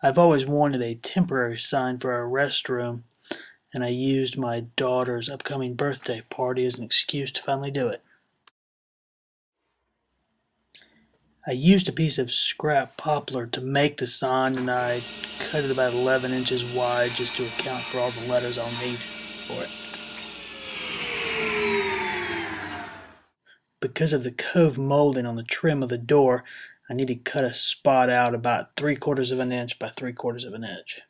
I've always wanted a temporary sign for our restroom, and I used my daughter's upcoming birthday party as an excuse to finally do it. I used a piece of scrap poplar to make the sign, and I cut it about 11 inches wide just to account for all the letters I'll need for it. Because of the cove molding on the trim of the door, I need to cut a spot out about 3/4 of an inch by 3/4 of an inch.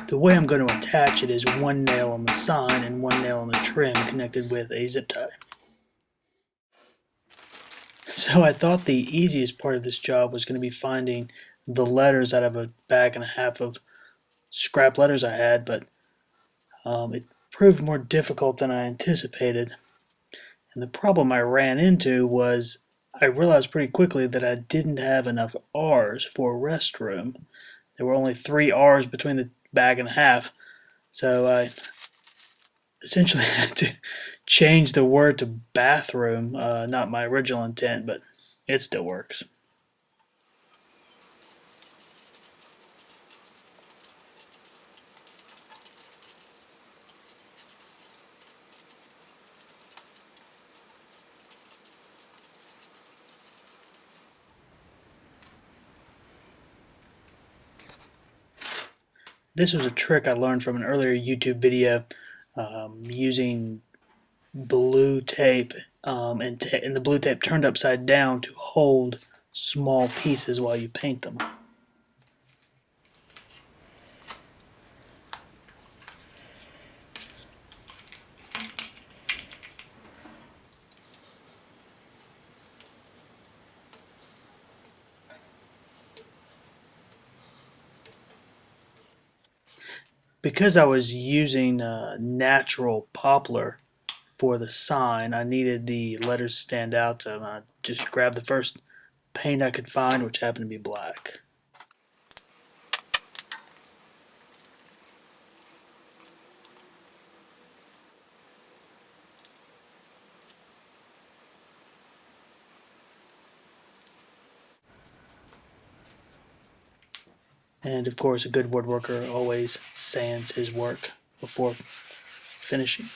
The way I'm going to attach it is one nail on the sign and one nail on the trim connected with a zip tie. So I thought the easiest part of this job was going to be finding the letters out of a bag and a half of scrap letters I had, but it proved more difficult than I anticipated. And the problem I ran into was I realized pretty quickly that I didn't have enough R's for a restroom. There were only 3 R's between the bag and a half, so I essentially had to change the word to bathroom. Not my original intent, but it still works. This was a trick I learned from an earlier YouTube video using blue tape and the blue tape turned upside down to hold small pieces while you paint them. Because I was using natural poplar for the sign, I needed the letters to stand out, so I just grabbed the first paint I could find, which happened to be black. And of course, a good woodworker always sands his work before finishing.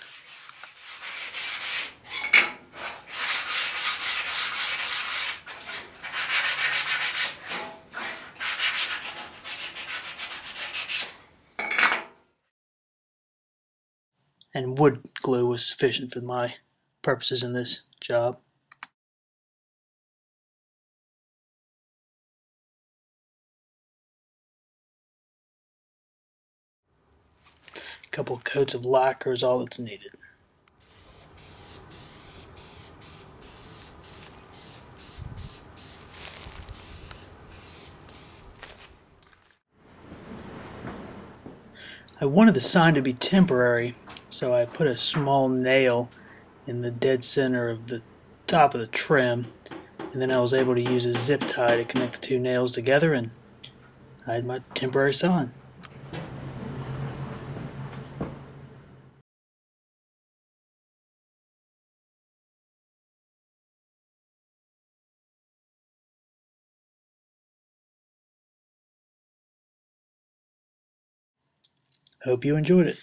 And wood glue was sufficient for my purposes in this job. A couple of coats of lacquer is all that's needed. I wanted the sign to be temporary, so I put a small nail in the dead center of the top of the trim, and then I was able to use a zip tie to connect the two nails together, and I had my temporary sign. I hope you enjoyed it.